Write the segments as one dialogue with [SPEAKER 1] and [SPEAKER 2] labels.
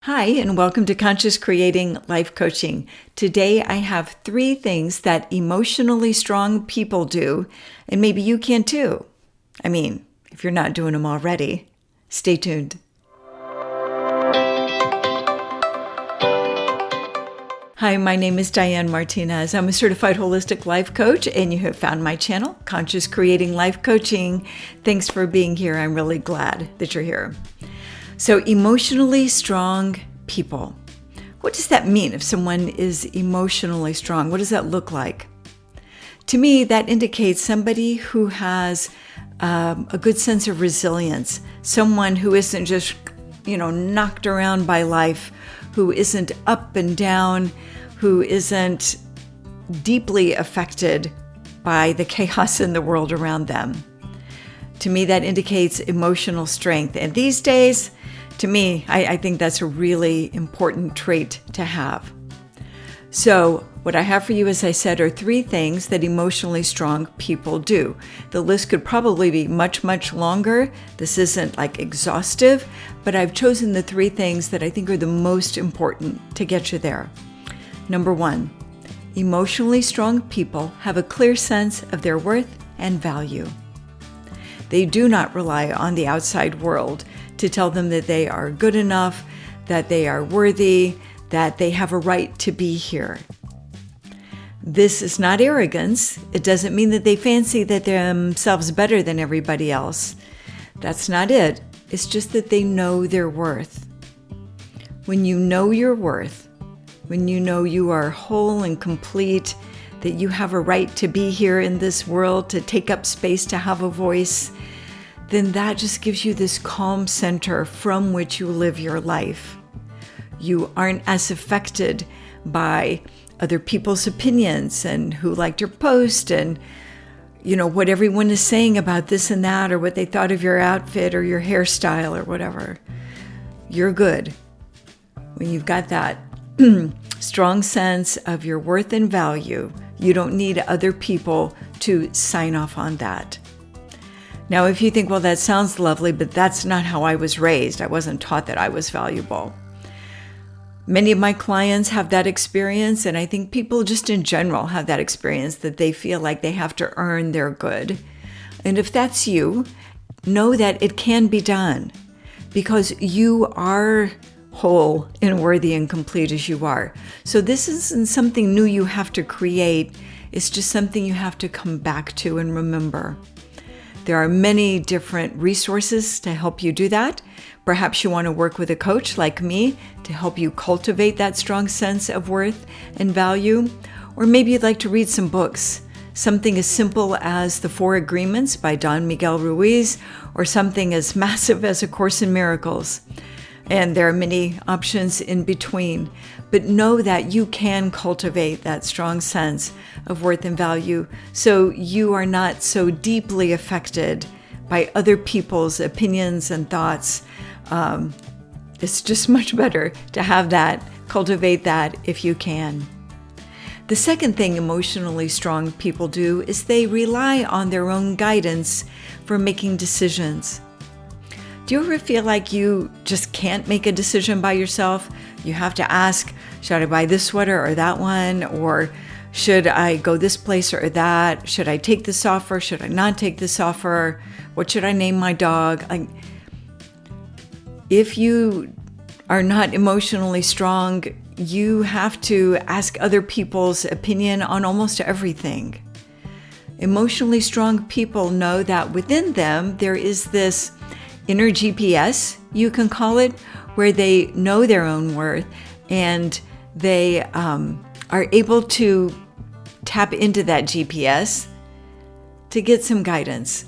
[SPEAKER 1] Hi, and welcome to Conscious Creating Life Coaching. Today I have 3 things that emotionally strong people do, and maybe you can too. I mean, if you're not doing them already. Stay tuned. Hi, my name is Diane Martinez. I'm a certified holistic life coach, and you have found my channel, Conscious Creating Life Coaching. Thanks for being here. I'm really glad that you're here. So, emotionally strong people. What does that mean if someone is emotionally strong? What does that look like? To me, that indicates somebody who has a good sense of resilience, someone who isn't just, knocked around by life, who isn't up and down, who isn't deeply affected by the chaos in the world around them. To me, that indicates emotional strength. And these days, to me, I think that's a really important trait to have. So what I have for you, as I said, are 3 things that emotionally strong people do. The list could probably be much, much longer. This isn't exhaustive, but I've chosen the 3 things that I think are the most important to get you there. Number 1, emotionally strong people have a clear sense of their worth and value. They do not rely on the outside world to tell them that they are good enough, that they are worthy, that they have a right to be here. This is not arrogance. It doesn't mean that they fancy that they're themselves better than everybody else. That's not it. It's just that they know their worth. When you know your worth, when you know you are whole and complete, that you have a right to be here in this world, to take up space, to have a voice, then that just gives you this calm center from which you live your life. You aren't as affected by other people's opinions and who liked your post and, what everyone is saying about this and that, or what they thought of your outfit or your hairstyle or whatever. You're good. When you've got that strong sense of your worth and value, you don't need other people to sign off on that. Now, if you think, well, that sounds lovely, but that's not how I was raised. I wasn't taught that I was valuable. Many of my clients have that experience, and I think people just in general have that experience, that they feel like they have to earn their good. And if that's you, know that it can be done, because you are whole and worthy and complete as you are. So this isn't something new you have to create. It's just something you have to come back to and remember. There are many different resources to help you do that. Perhaps you want to work with a coach like me to help you cultivate that strong sense of worth and value. Or maybe you'd like to read some books, something as simple as The 4 Agreements by Don Miguel Ruiz, or something as massive as A Course in Miracles. And there are many options in between. But know that you can cultivate that strong sense of worth and value so you are not so deeply affected by other people's opinions and thoughts. It's just much better to have that, cultivate that if you can. The second thing emotionally strong people do is they rely on their own guidance for making decisions. Do you ever feel like you just can't make a decision by yourself? You have to ask, should I buy this sweater or that one? Or should I go this place or that? Should I take this offer? Should I not take this offer? What should I name my dog? If you are not emotionally strong, you have to ask other people's opinion on almost everything. Emotionally strong people know that within them there is this inner GPS, you can call it, where they know their own worth and they are able to tap into that GPS to get some guidance.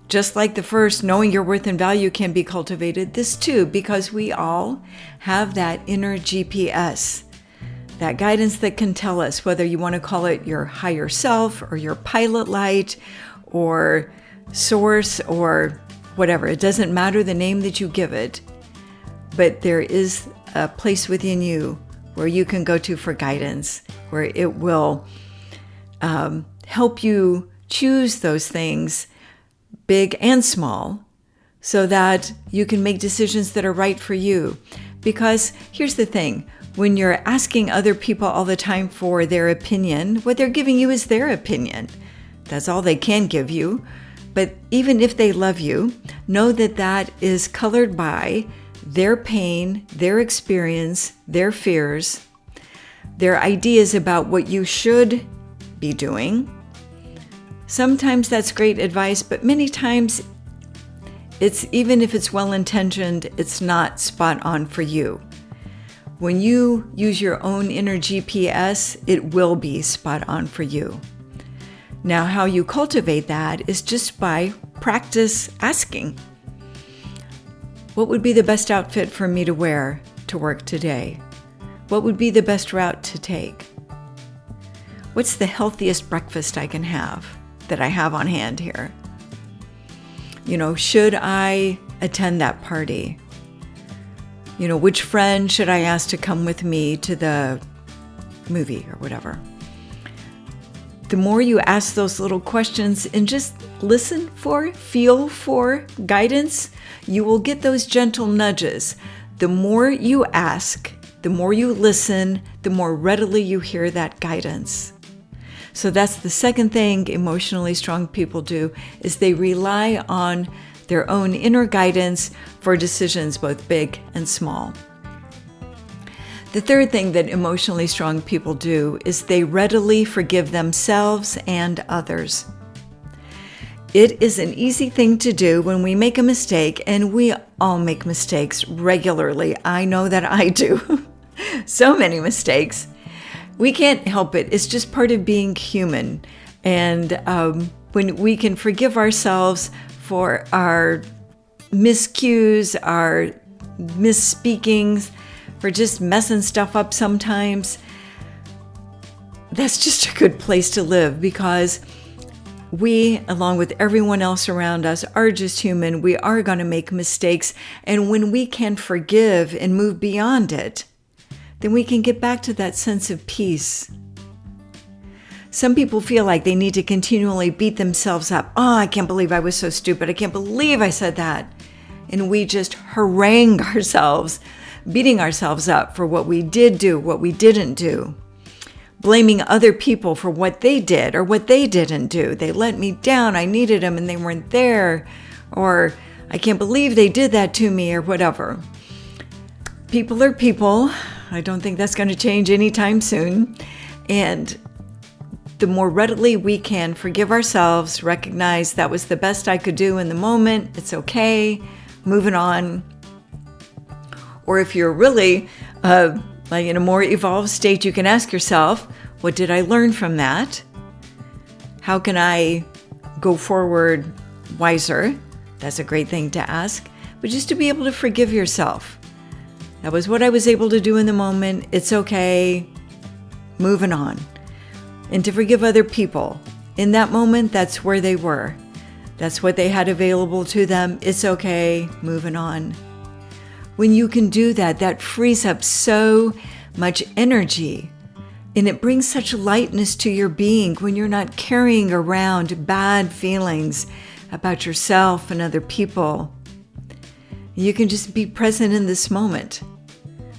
[SPEAKER 1] Just like the first, knowing your worth and value can be cultivated, this too, because we all have that inner GPS, that guidance that can tell us whether you want to call it your higher self or your pilot light or source or whatever. It doesn't matter the name that you give it, but there is a place within you where you can go to for guidance, where it will help you choose those things, big and small, so that you can make decisions that are right for you. Because here's the thing, when you're asking other people all the time for their opinion, what they're giving you is their opinion. That's all they can give you. But even if they love you, know that that is colored by their pain, their experience, their fears, their ideas about what you should be doing. Sometimes that's great advice, but many times even if it's well-intentioned, it's not spot on for you. When you use your own inner GPS, it will be spot on for you. Now, how you cultivate that is just by practice asking. What would be the best outfit for me to wear to work today? What would be the best route to take? What's the healthiest breakfast I can have that I have on hand here? Should I attend that party? Which friend should I ask to come with me to the movie or whatever? The more you ask those little questions and just feel for guidance, you will get those gentle nudges. The more you ask, the more you listen, the more readily you hear that guidance. So that's the second thing emotionally strong people do, is they rely on their own inner guidance for decisions, both big and small. The third thing that emotionally strong people do is they readily forgive themselves and others. It is an easy thing to do when we make a mistake, and we all make mistakes regularly. I know that I do. So many mistakes. We can't help it. It's just part of being human. And when we can forgive ourselves for our miscues, our misspeakings, for just messing stuff up sometimes, that's just a good place to live, because we, along with everyone else around us, are just human. We are going to make mistakes. And when we can forgive and move beyond it, then we can get back to that sense of peace. Some people feel like they need to continually beat themselves up. Oh, I can't believe I was so stupid. I can't believe I said that. And we just harangue ourselves, beating ourselves up for what we did do, what we didn't do, blaming other people for what they did or what they didn't do. They let me down. I needed them and they weren't there. Or I can't believe they did that to me, or whatever. People are people. I don't think that's going to change anytime soon. And the more readily we can forgive ourselves, recognize that was the best I could do in the moment, it's okay, moving on. Or if you're really like in a more evolved state, you can ask yourself, what did I learn from that? How can I go forward wiser? That's a great thing to ask. But just to be able to forgive yourself. That was what I was able to do in the moment. It's okay. Moving on. And to forgive other people. In that moment, that's where they were. That's what they had available to them. It's okay. Moving on. When you can do that, that frees up so much energy. And it brings such lightness to your being when you're not carrying around bad feelings about yourself and other people. You can just be present in this moment.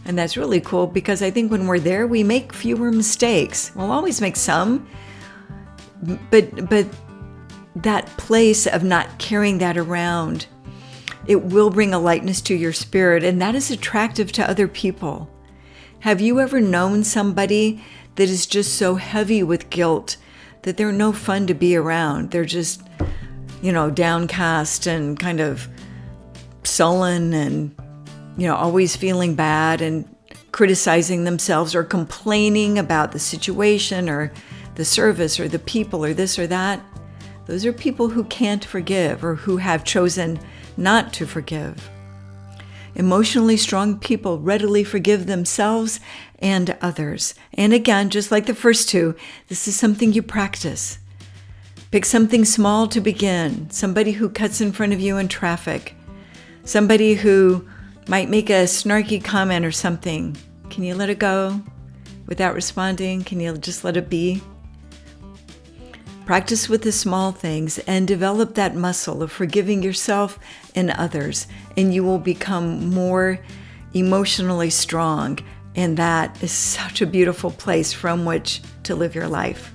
[SPEAKER 1] And that's really cool, because I think when we're there, we make fewer mistakes. We'll always make some, but that place of not carrying that around, it will bring a lightness to your spirit, and that is attractive to other people. Have you ever known somebody that is just so heavy with guilt that they're no fun to be around? They're just, downcast and kind of sullen and, always feeling bad and criticizing themselves or complaining about the situation or the service or the people or this or that. Those are people who can't forgive or who have chosen not to forgive. Emotionally strong people readily forgive themselves and others. And again, just like the first two, this is something you practice. Pick something small to begin. Somebody who cuts in front of you in traffic. Somebody who might make a snarky comment or something. Can you let it go without responding? Can you just let it be? Practice with the small things and develop that muscle of forgiving yourself and others, and you will become more emotionally strong, and that is such a beautiful place from which to live your life.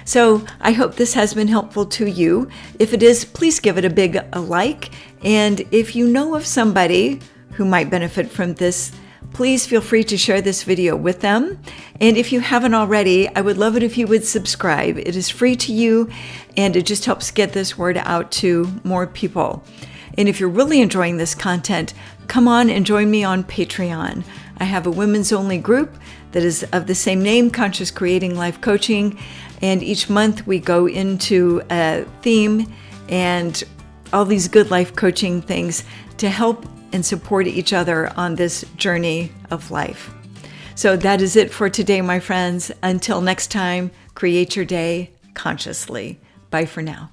[SPEAKER 1] So I hope this has been helpful to you. If it is, please give it a big like. And if you know of somebody who might benefit from this, please feel free to share this video with them. And if you haven't already, I would love it if you would subscribe. It is free to you, and it just helps get this word out to more people. And if you're really enjoying this content, come on and join me on Patreon. I have a women's only group that is of the same name, Conscious Creating Life Coaching. And each month we go into a theme and all these good life coaching things to help and support each other on this journey of life. So that is it for today, my friends. Until next time, create your day consciously. Bye for now.